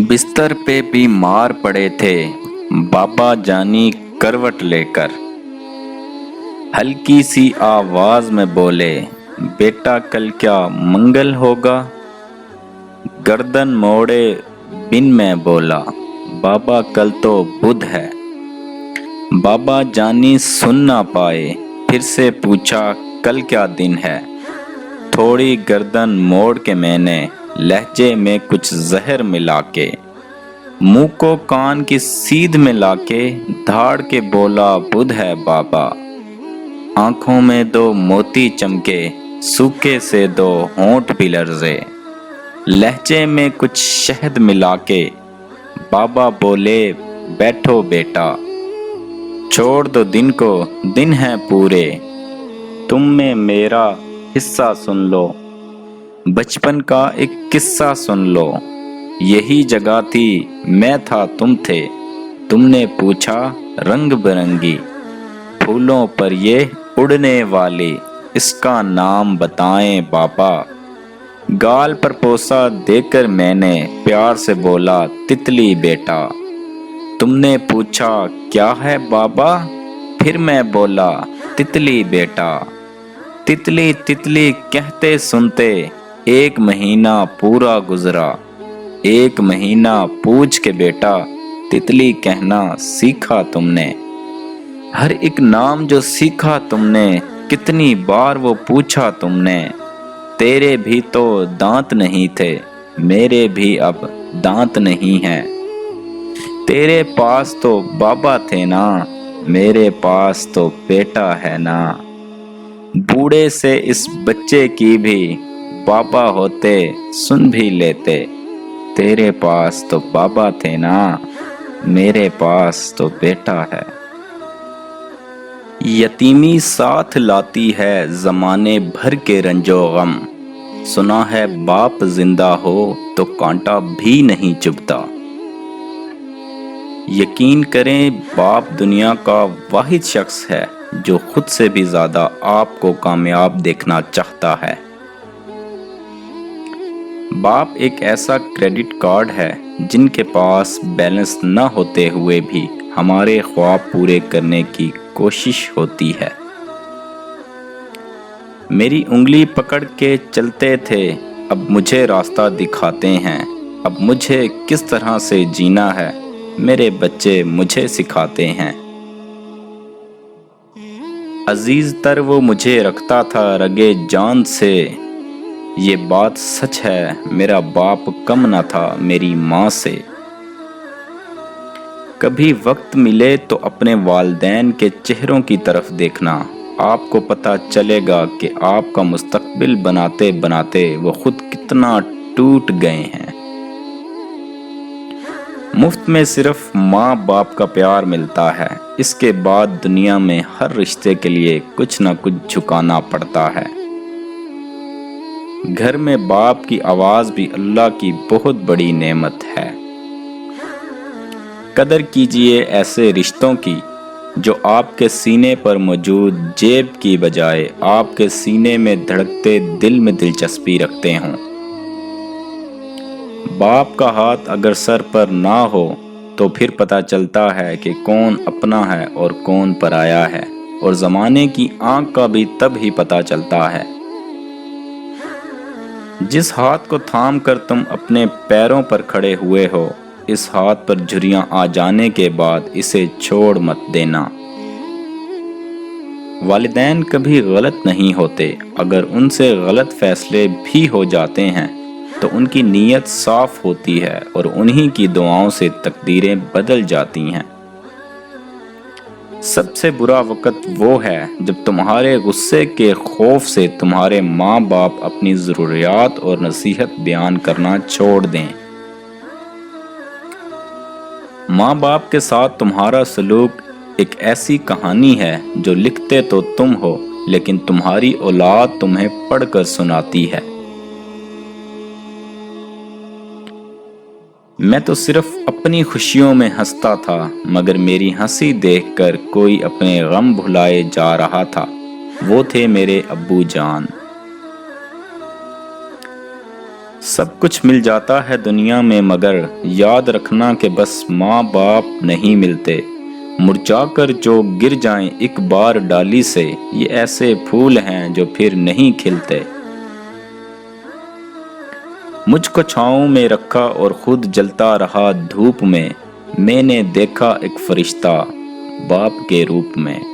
बिस्तर पे बीमार पड़े थे बाबा जानी करवट लेकर। हल्की सी आवाज में बोले, बेटा कल क्या मंगल होगा। गर्दन मोड़े बिन मैं बोला, बाबा कल तो बुध है। बाबा जानी सुन ना पाए, फिर से पूछा कल क्या दिन है। थोड़ी गर्दन मोड़ के मैंने लहजे में कुछ जहर मिला के मुंह को कान की सीध में लाके धाड़ के बोला, बुध है बाबा। आंखों में दो मोती चमके, सूखे से दो होंठ भी लर्जे। लहजे में कुछ शहद मिला के बाबा बोले, बैठो बेटा, छोड़ दो दिन को, दिन है पूरे। तुम में मेरा हिस्सा सुन लो, बचपन का एक किस्सा सुन लो। यही जगह थी, मैं था तुम थे। तुमने पूछा रंग बिरंगी फूलों पर ये उड़ने वाली, इसका नाम बताएं बाबा। गाल पर पोसा देकर मैंने प्यार से बोला, तितली बेटा। तुमने पूछा क्या है बाबा, फिर मैं बोला, तितली बेटा। तितली तितली कहते सुनते एक महीना पूरा गुजरा। एक महीना पूछ के बेटा तितली कहना सीखा तुमने। हर एक नाम जो सीखा तुमने, कितनी बार वो पूछा तुमने। तेरे भी तो दांत नहीं थे, मेरे भी अब दांत नहीं हैं। तेरे पास तो बाबा थे ना, मेरे पास तो बेटा है ना। बूढ़े से इस बच्चे की भी बाबा होते सुन भी लेते। तेरे पास तो बाबा थे ना, मेरे पास तो बेटा है। यतीमी साथ लाती है जमाने भर के रंजो गम। सुना है बाप जिंदा हो तो कांटा भी नहीं चुभता। यकीन करें, बाप दुनिया का वाहिद शख्स है जो खुद से भी ज्यादा आपको कामयाब देखना चाहता है। बाप एक ऐसा क्रेडिट कार्ड है जिनके पास बैलेंस न होते हुए भी हमारे ख्वाब पूरे करने की कोशिश होती है। मेरी उंगली पकड़ के चलते थे, अब मुझे रास्ता दिखाते हैं। अब मुझे किस तरह से जीना है मेरे बच्चे मुझे सिखाते हैं। अजीज तर वो मुझे रखता था रगे जान से। ये बात सच है, मेरा बाप कम ना था मेरी माँ से। कभी वक्त मिले तो अपने वालिदैन के चेहरों की तरफ देखना, आपको पता चलेगा कि आपका मुस्तकबिल बनाते बनाते वो खुद कितना टूट गए हैं। मुफ्त में सिर्फ माँ बाप का प्यार मिलता है, इसके बाद दुनिया में हर रिश्ते के लिए कुछ ना कुछ झुकाना पड़ता है। घर में बाप की आवाज भी अल्लाह की बहुत बड़ी नेमत है। कदर कीजिए ऐसे रिश्तों की जो आपके सीने पर मौजूद जेब की बजाय आपके सीने में धड़कते दिल में दिलचस्पी रखते हों। बाप का हाथ अगर सर पर ना हो तो फिर पता चलता है कि कौन अपना है और कौन पराया है, और ज़माने की आंख का भी तब ही पता चलता है। जिस हाथ को थाम कर तुम अपने पैरों पर खड़े हुए हो, इस हाथ पर झुर्रियां आ जाने के बाद इसे छोड़ मत देना। वालिदैन कभी गलत नहीं होते, अगर उनसे गलत फैसले भी हो जाते हैं तो उनकी नीयत साफ होती है और उन्हीं की दुआओं से तकदीरें बदल जाती हैं। सबसे बुरा वक्त वो है जब तुम्हारे गुस्से के खौफ से तुम्हारे माँ बाप अपनी ज़रूरियात और नसीहत बयान करना छोड़ दें। माँ बाप के साथ तुम्हारा सलूक एक ऐसी कहानी है जो लिखते तो तुम हो, लेकिन तुम्हारी औलाद तुम्हें पढ़कर सुनाती है। मैं तो सिर्फ अपनी खुशियों में हंसता था, मगर मेरी हंसी देखकर कोई अपने गम भुलाए जा रहा था। वो थे मेरे अब्बू जान। सब कुछ मिल जाता है दुनिया में मगर याद रखना कि बस माँ बाप नहीं मिलते। मुरझाकर जो गिर जाएं एक बार डाली से, ये ऐसे फूल हैं जो फिर नहीं खिलते। मुझको छाँव में रखा और खुद जलता रहा धूप में, मैंने देखा एक फरिश्ता बाप के रूप में।